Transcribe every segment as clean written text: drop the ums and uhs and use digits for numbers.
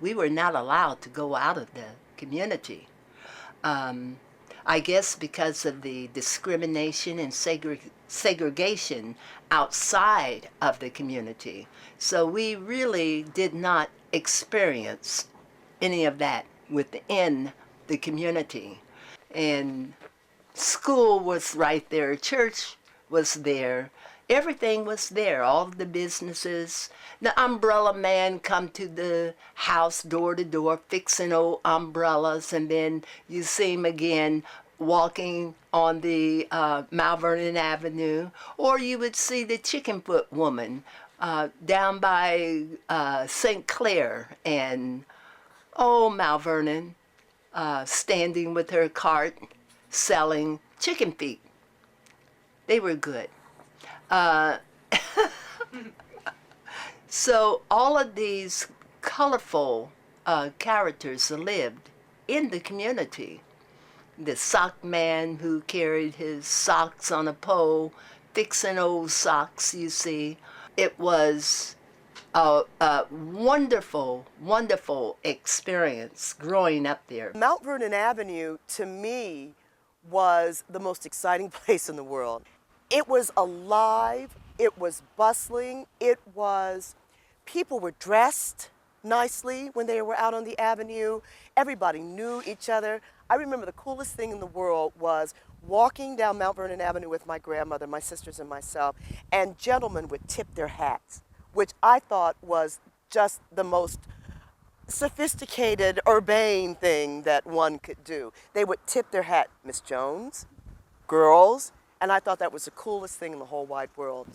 we were not allowed to go out of the community. I guess because of the discrimination and segregation outside of the community. So we really did not experience any of that within the community. And school was right there, church was there, everything was there, all of the businesses. The umbrella man come to the house door to door fixing old umbrellas, and then you see him again walking on the Mount Vernon Avenue, or you would see the chicken foot woman down by St. Clair and Mount Vernon, standing with her cart selling chicken feet. They were good. So all of these colorful characters lived in the community. The sock man who carried his socks on a pole, fixing old socks, you see. It was a wonderful, wonderful experience growing up there. Mount Vernon Avenue, to me, was the most exciting place in the world. It was alive, it was bustling, people were dressed nicely when they were out on the avenue. Everybody knew each other. I remember the coolest thing in the world was walking down Mount Vernon Avenue with my grandmother, my sisters, and myself, and gentlemen would tip their hats, which I thought was just the most sophisticated, urbane thing that one could do. They would tip their hat, Miss Jones, girls, and I thought that was the coolest thing in the whole wide world.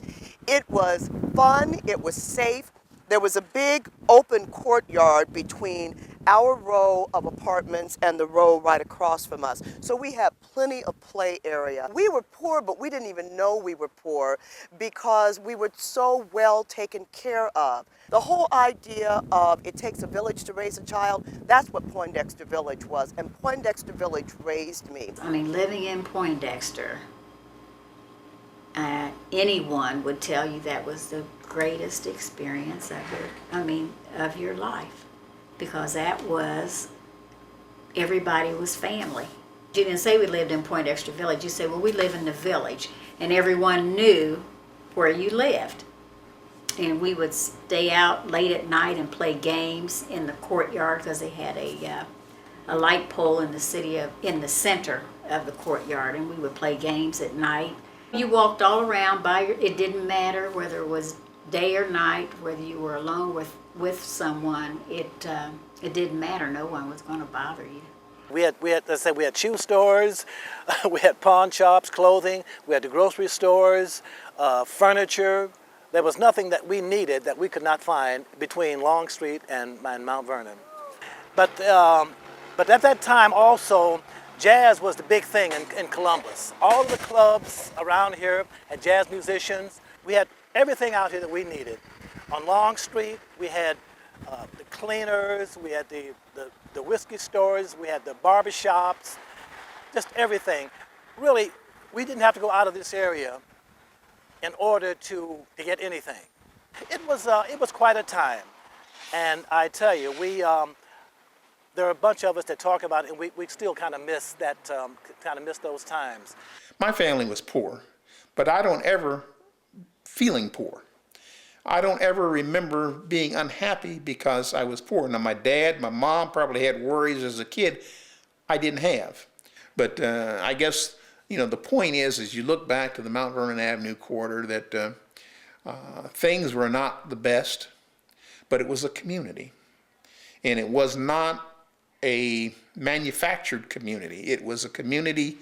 It was fun, it was safe. There was a big open courtyard between our row of apartments and the row right across from us. So we had plenty of play area. We were poor, but we didn't even know we were poor because we were so well taken care of. The whole idea of it takes a village to raise a child, that's what Poindexter Village was, and Poindexter Village raised me. I mean, living in Poindexter, anyone would tell you that was the greatest experience of your life, because that was, everybody was family. You didn't say we lived in Poindexter Village, you said, well, we live in the village, and everyone knew where you lived. And we would stay out late at night and play games in the courtyard because they had a light pole in the center of the courtyard, and we would play games at night. You walked all around it didn't matter whether it was day or night, whether you were alone with someone, it didn't matter. No one was going to bother you. We had shoe stores, we had pawn shops, clothing, we had the grocery stores, furniture. There was nothing that we needed that we could not find between Long Street and Mount Vernon. But at that time also, jazz was the big thing in Columbus. All of the clubs around here had jazz musicians. We had everything out here that we needed. On Long Street, we had the cleaners, we had the whiskey stores, we had the barbershops, just everything. Really, we didn't have to go out of this area in order to get anything. It was quite a time, and I tell you, there are a bunch of us that talk about it, and we still kind of miss those times. My family was poor, but I don't ever feeling poor. I don't ever remember being unhappy because I was poor. Now my dad, my mom probably had worries as a kid I didn't have. But I guess, the point is, as you look back to the Mount Vernon Avenue quarter, that things were not the best, but it was a community. And it was not a manufactured community. It was a community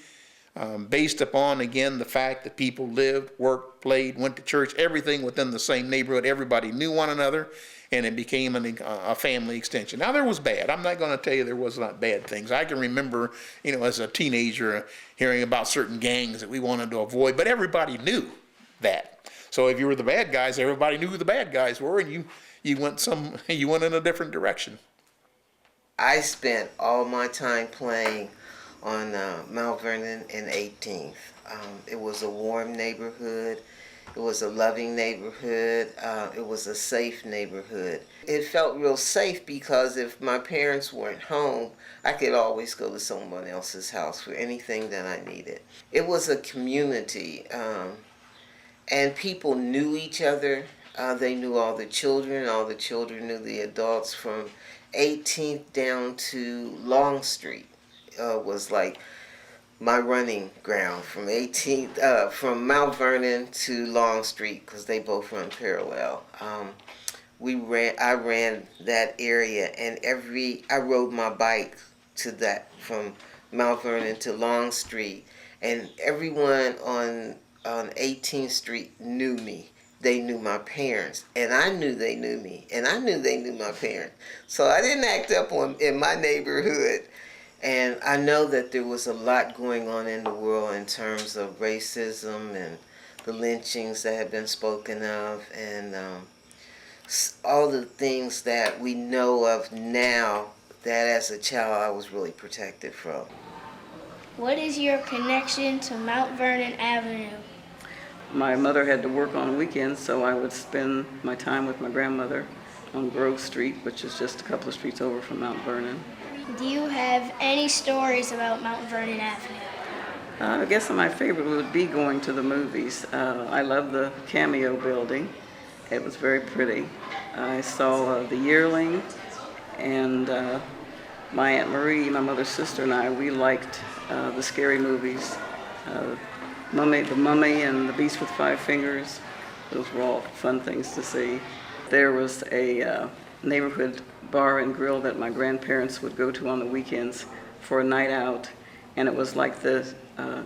based upon, again, the fact that people lived, worked, played, went to church, everything within the same neighborhood. Everybody knew one another, and it became a family extension. Now, there was bad. I'm not going to tell you there was not bad things. I can remember, as a teenager, hearing about certain gangs that we wanted to avoid, but everybody knew that. So if you were the bad guys, everybody knew who the bad guys were, and you went in a different direction. I spent all my time playing on Mount Vernon and 18th. It was a warm neighborhood. It was a loving neighborhood. It was a safe neighborhood. It felt real safe because if my parents weren't home, I could always go to someone else's house for anything that I needed. It was a community, and people knew each other. They knew all the children. All the children knew the adults. From 18th down to Long Street was like my running ground, from 18th, from Mount Vernon to Long Street, because they both run parallel. I ran that area, and I rode my bike to that from Mount Vernon to Long Street, and everyone on 18th Street knew me. They knew my parents, and I knew they knew me, and I knew they knew my parents. So I didn't act up in my neighborhood. And I know that there was a lot going on in the world in terms of racism and the lynchings that have been spoken of, and all the things that we know of now that as a child I was really protected from. What is your connection to Mount Vernon Avenue? My mother had to work on weekends, so I would spend my time with my grandmother on Grove Street, which is just a couple of streets over from Mount Vernon. Do you have any stories about Mount Vernon Avenue? I guess my favorite would be going to the movies. I love the Cameo building. It was very pretty. I saw The Yearling, and my Aunt Marie, my mother's sister, and I, we liked the scary movies. The Mummy and The Beast with Five Fingers. Those were all fun things to see. There was a neighborhood bar and grill that my grandparents would go to on the weekends for a night out, and it was like the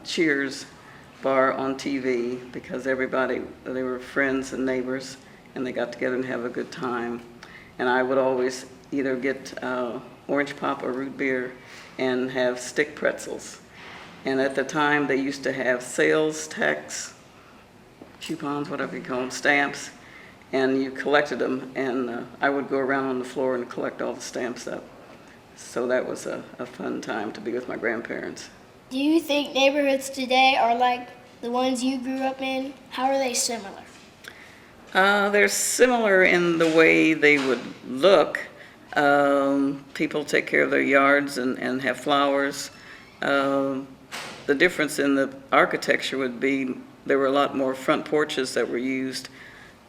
Cheers bar on TV, because they were friends and neighbors, and they got together and have a good time. And I would always either get orange pop or root beer and have stick pretzels. And at the time they used to have sales tax coupons, whatever you call them, stamps, and you collected them, and I would go around on the floor and collect all the stamps up. So that was a fun time to be with my grandparents. Do you think neighborhoods today are like the ones you grew up in? How are they similar? They're similar in the way they would look. People take care of their yards and have flowers. The difference in the architecture would be there were a lot more front porches that were used,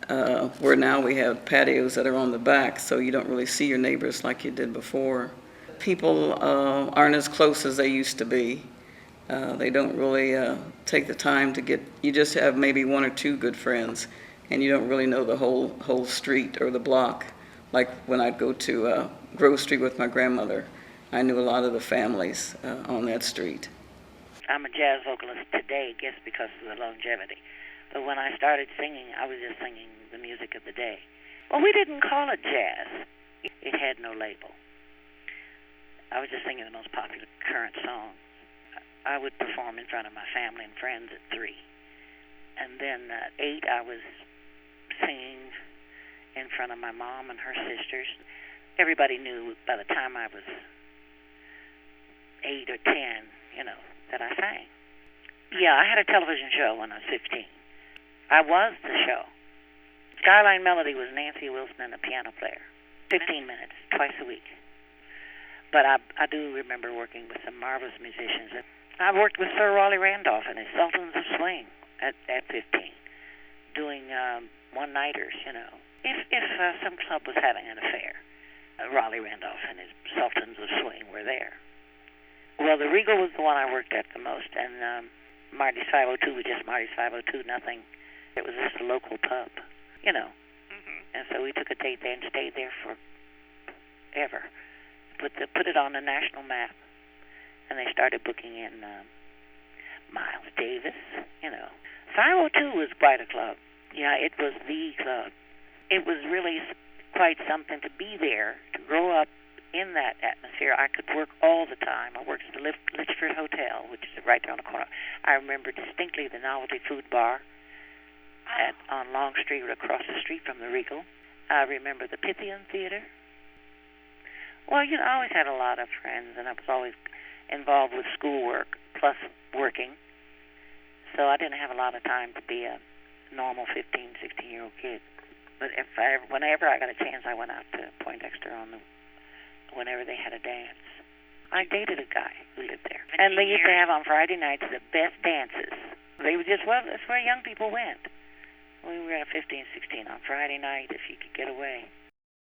where now we have patios that are on the back, so you don't really see your neighbors like you did before. People aren't as close as they used to be. They don't really take the time to you just have maybe one or two good friends, and you don't really know the whole street or the block. Like when I'd go to Grove Street with my grandmother, I knew a lot of the families on that street. I'm a jazz vocalist today, I guess because of the longevity. But when I started singing, I was just singing the music of the day. Well, we didn't call it jazz. It had no label. I was just singing the most popular current songs. I would perform in front of my family and friends at 3. And then at 8, I was singing in front of my mom and her sisters. Everybody knew by the time I was 8 or 10, that I sang. Yeah, I had a television show when I was 15. I was the show. Skyline Melody was Nancy Wilson and a piano player. 15 minutes, twice a week. But I do remember working with some marvelous musicians. I worked with Sir Raleigh Randolph and his Sultans of Swing at 15, doing one-nighters, If some club was having an affair, Raleigh Randolph and his Sultans of Swing were there. Well, the Regal was the one I worked at the most, and Marty's 502 was just Marty's 502, nothing. It was just a local pub, And so we took a date there and stayed there forever. Put it on the national map, and they started booking in Miles Davis, 502 was quite a club. Yeah, it was the club. It was really quite something to be there, to grow up in that atmosphere. I could work all the time. I worked at the Litchford Hotel, which is right there on the corner. I remember distinctly the Novelty Food Bar on Long Street, across the street from the Regal. I remember the Pythian Theater. Well, I always had a lot of friends, and I was always involved with schoolwork plus working. So I didn't have a lot of time to be a normal 15, 16-year-old kid. But whenever I got a chance, I went out to Poindexter whenever they had a dance. I dated a guy who lived there. And they used to have on Friday nights the best dances. They would just, well, that's where young people went. We were at 15, 16 on Friday night if you could get away.